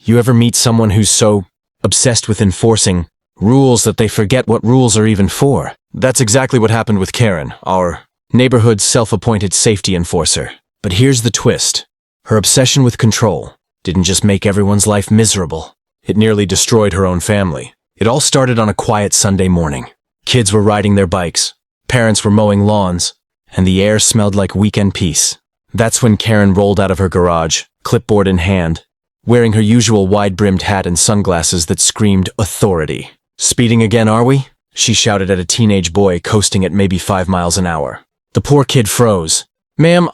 You ever meet someone who's so obsessed with enforcing rules that they forget what rules are even for? That's exactly what happened with Karen, our neighborhood's self-appointed safety enforcer. But here's the twist. Her obsession with control didn't just make everyone's life miserable. It nearly destroyed her own family. It all started on a quiet Sunday morning. Kids were riding their bikes, parents were mowing lawns, and the air smelled like weekend peace. That's when Karen rolled out of her garage, clipboard in hand, wearing her usual wide-brimmed hat and sunglasses that screamed authority. "Speeding again, are we?" she shouted at a teenage boy coasting at maybe 5 miles an hour. The poor kid froze. "Ma'am,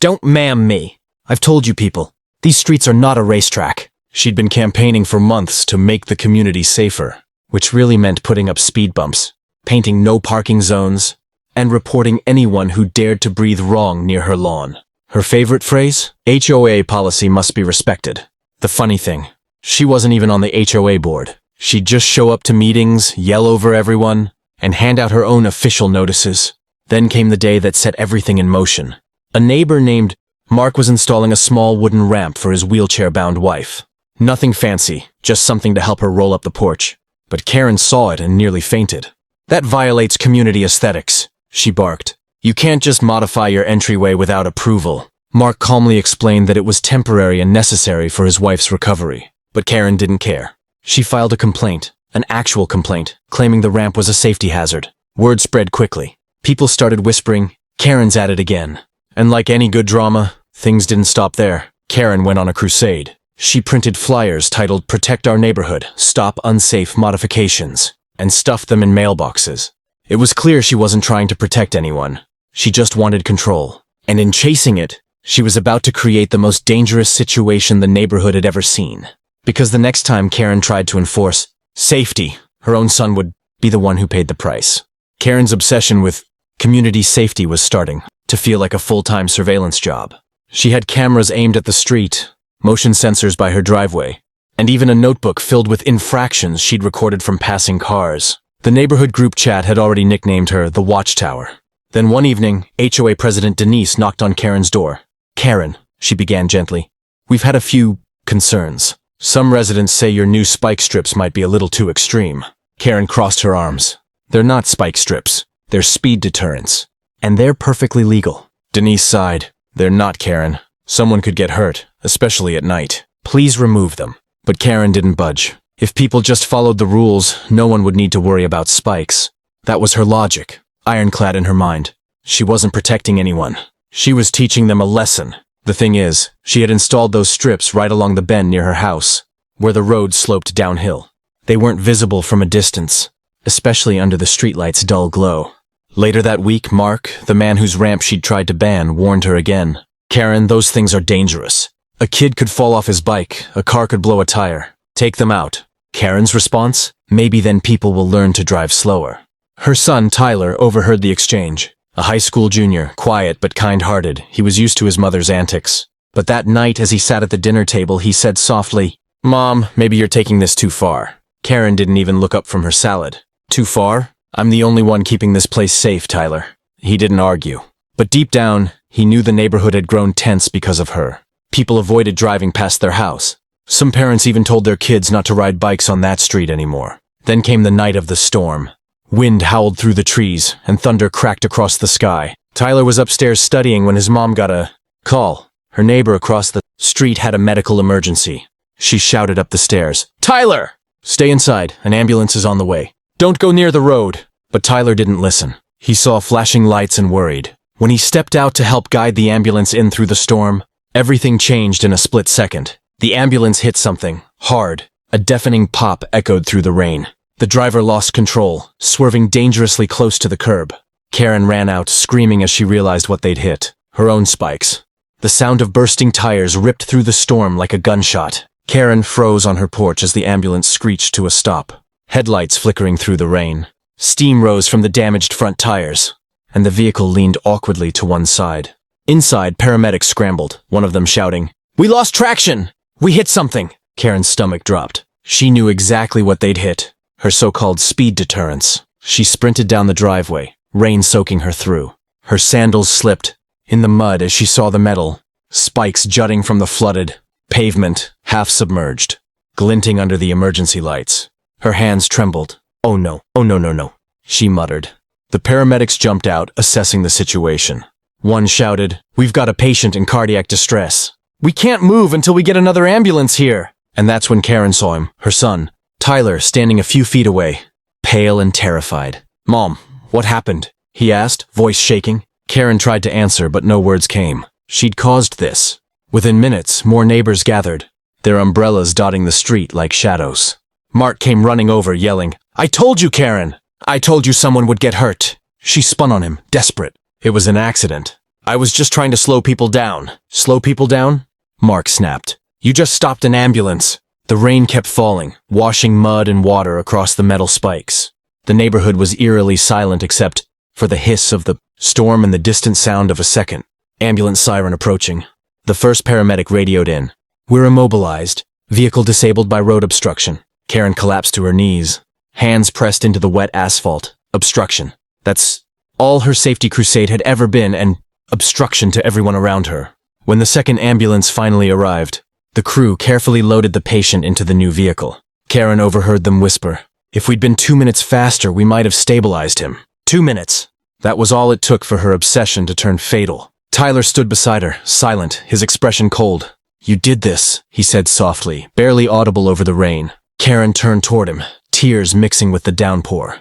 Don't ma'am me. I've told you people, these streets are not a racetrack." She'd been campaigning for months to make the community safer, which really meant putting up speed bumps, painting no parking zones, and reporting anyone who dared to breathe wrong near her lawn. Her favorite phrase? HOA policy must be respected. The funny thing, she wasn't even on the HOA board. She'd just show up to meetings, yell over everyone, and hand out her own official notices. Then came the day that set everything in motion. A neighbor named Mark was installing a small wooden ramp for his wheelchair-bound wife. Nothing fancy, just something to help her roll up the porch. But Karen saw it and nearly fainted. "That violates community aesthetics," she barked. "You can't just modify your entryway without approval." Mark calmly explained that it was temporary and necessary for his wife's recovery. But Karen didn't care. She filed a complaint, an actual complaint, claiming the ramp was a safety hazard. Word spread quickly. People started whispering, "Karen's at it again." And like any good drama, things didn't stop there. Karen went on a crusade. She printed flyers titled "Protect Our Neighborhood, Stop Unsafe Modifications," and stuffed them in mailboxes. It was clear she wasn't trying to protect anyone. She just wanted control. And in chasing it, she was about to create the most dangerous situation the neighborhood had ever seen. Because the next time Karen tried to enforce safety, her own son would be the one who paid the price. Karen's obsession with community safety was starting to feel like a full-time surveillance job. She had cameras aimed at the street, motion sensors by her driveway, and even a notebook filled with infractions she'd recorded from passing cars. The neighborhood group chat had already nicknamed her the Watchtower. Then one evening, HOA President Denise knocked on Karen's door. "Karen," she began gently, "we've had a few concerns. Some residents say your new spike strips might be a little too extreme." Karen crossed her arms. "They're not spike strips. They're speed deterrents. And they're perfectly legal." Denise sighed. "They're not, Karen. Someone could get hurt, especially at night. Please remove them." But Karen didn't budge. If people just followed the rules, no one would need to worry about spikes. That was her logic, ironclad in her mind. She wasn't protecting anyone. She was teaching them a lesson. The thing is, she had installed those strips right along the bend near her house, where the road sloped downhill. They weren't visible from a distance, especially under the streetlight's dull glow. Later that week, Mark, the man whose ramp she'd tried to ban, warned her again. "Karen, those things are dangerous. A kid could fall off his bike, a car could blow a tire. Take them out." Karen's response? "Maybe then people will learn to drive slower." Her son, Tyler, overheard the exchange. A high school junior, quiet but kind-hearted, he was used to his mother's antics. But that night, as he sat at the dinner table, he said softly, "Mom, maybe you're taking this too far." Karen didn't even look up from her salad. "Too far? I'm the only one keeping this place safe, Tyler." He didn't argue. But deep down, he knew the neighborhood had grown tense because of her. People avoided driving past their house. Some parents even told their kids not to ride bikes on that street anymore. Then came the night of the storm. Wind howled through the trees, and thunder cracked across the sky. Tyler was upstairs studying when his mom got a call. Her neighbor across the street had a medical emergency. She shouted up the stairs, "Tyler! Stay inside, an ambulance is on the way. Don't go near the road." But Tyler didn't listen. He saw flashing lights and worried. When he stepped out to help guide the ambulance in through the storm, everything changed in a split second. The ambulance hit something, hard. A deafening pop echoed through the rain. The driver lost control, swerving dangerously close to the curb. Karen ran out, screaming as she realized what they'd hit. Her own spikes. The sound of bursting tires ripped through the storm like a gunshot. Karen froze on her porch as the ambulance screeched to a stop, headlights flickering through the rain. Steam rose from the damaged front tires, and the vehicle leaned awkwardly to one side. Inside, paramedics scrambled, one of them shouting, "We lost traction! We hit something!" Karen's stomach dropped. She knew exactly what they'd hit. Her so-called speed deterrents. She sprinted down the driveway, rain soaking her through. Her sandals slipped in the mud as she saw the metal, spikes jutting from the flooded, Pavement, half submerged, glinting under the emergency lights. Her hands trembled. "Oh no, oh no, no, no," she muttered. The paramedics jumped out, assessing the situation. One shouted, "We've got a patient in cardiac distress. We can't move until we get another ambulance here." And that's when Karen saw him, her son, Tyler, standing a few feet away, pale and terrified. "Mom, what happened?" he asked, voice shaking. Karen tried to answer, but no words came. She'd caused this. Within minutes, more neighbors gathered, their umbrellas dotting the street like shadows. Mark came running over, yelling, "I told you, Karen! I told you someone would get hurt." She spun on him, desperate. "It was an accident. I was just trying to slow people down." "Slow people down?" Mark snapped. "You just stopped an ambulance." The rain kept falling, washing mud and water across the metal spikes. The neighborhood was eerily silent except for the hiss of the storm and the distant sound of a second ambulance siren approaching. The first paramedic radioed in. "We're immobilized. Vehicle disabled by road obstruction." Karen collapsed to her knees, hands pressed into the wet asphalt. Obstruction. That's all her safety crusade had ever been, and obstruction to everyone around her. When the second ambulance finally arrived, the crew carefully loaded the patient into the new vehicle. Karen overheard them whisper, "If we'd been 2 minutes faster, we might have stabilized him." 2 minutes. That was all it took for her obsession to turn fatal. Tyler stood beside her, silent, his expression cold. "You did this," he said softly, barely audible over the rain. Karen turned toward him, tears mixing with the downpour.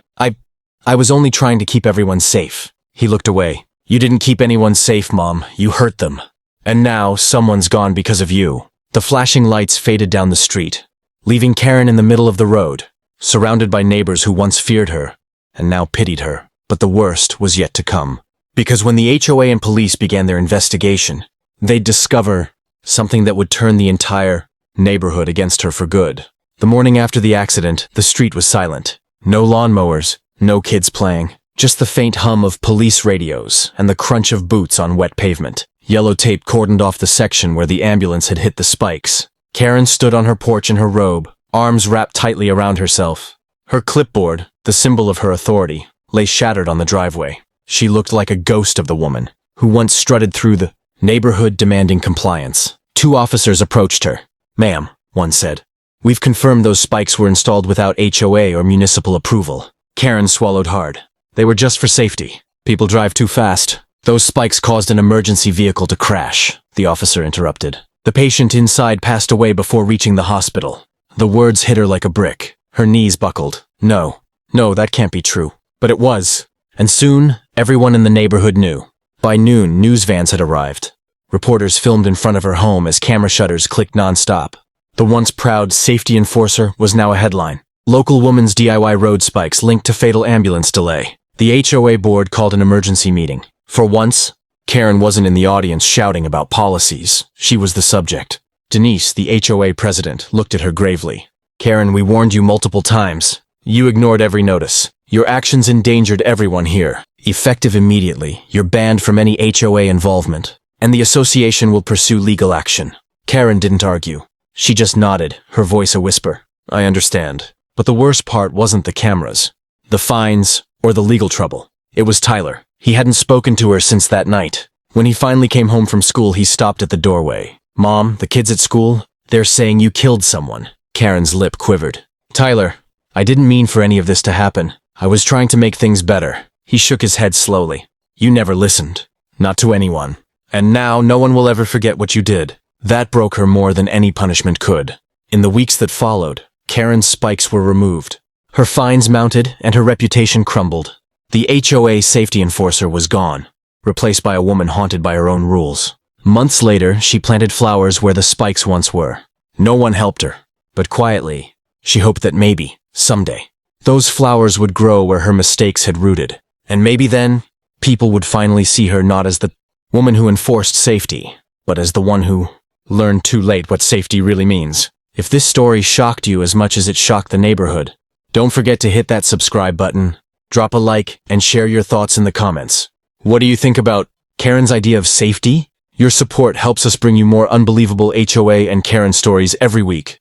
I was only trying to keep everyone safe." He looked away. "You didn't keep anyone safe, Mom. You hurt them. And now someone's gone because of you." The flashing lights faded down the street, leaving Karen in the middle of the road, surrounded by neighbors who once feared her and now pitied her. But the worst was yet to come. Because when the HOA and police began their investigation, they'd discover something that would turn the entire neighborhood against her for good. The morning after the accident, the street was silent. No lawnmowers, no kids playing, just the faint hum of police radios and the crunch of boots on wet pavement. Yellow tape cordoned off the section where the ambulance had hit the spikes. Karen stood on her porch in her robe, arms wrapped tightly around herself. Her clipboard, the symbol of her authority, lay shattered on the driveway. She looked like a ghost of the woman who once strutted through the neighborhood demanding compliance. 2 officers approached her. "Ma'am," one said, "we've confirmed those spikes were installed without HOA or municipal approval." Karen swallowed hard. "They were just for safety. People drive too fast." "Those spikes caused an emergency vehicle to crash," the officer interrupted. "The patient inside passed away before reaching the hospital." The words hit her like a brick. Her knees buckled. No, that can't be true. But it was. And soon, everyone in the neighborhood knew. By noon, news vans had arrived. Reporters filmed in front of her home as camera shutters clicked nonstop. The once proud safety enforcer was now a headline. "Local woman's DIY road spikes linked to fatal ambulance delay." The HOA board called an emergency meeting. For once, Karen wasn't in the audience shouting about policies. She was the subject. Denise, the HOA president, looked at her gravely. "Karen, we warned you multiple times. You ignored every notice. Your actions endangered everyone here. Effective immediately, you're banned from any HOA involvement, and the association will pursue legal action." Karen didn't argue. She just nodded, her voice a whisper. "I understand." But the worst part wasn't the cameras, the fines, or the legal trouble. It was Tyler. He hadn't spoken to her since that night. When he finally came home from school, he stopped at the doorway. "Mom, the kids at school, they're saying you killed someone." Karen's lip quivered. "Tyler, I didn't mean for any of this to happen. I was trying to make things better." He shook his head slowly. "You never listened. Not to anyone. And now no one will ever forget what you did." That broke her more than any punishment could. In the weeks that followed, Karen's spikes were removed. Her fines mounted and her reputation crumbled. The HOA safety enforcer was gone, replaced by a woman haunted by her own rules. Months later, she planted flowers where the spikes once were. No one helped her, but quietly, she hoped that maybe, someday, those flowers would grow where her mistakes had rooted. And maybe then, people would finally see her not as the woman who enforced safety, but as the one who learned too late what safety really means. If this story shocked you as much as it shocked the neighborhood, don't forget to hit that subscribe button, drop a like, and share your thoughts in the comments. What do you think about Karen's idea of safety? Your support helps us bring you more unbelievable HOA and Karen stories every week.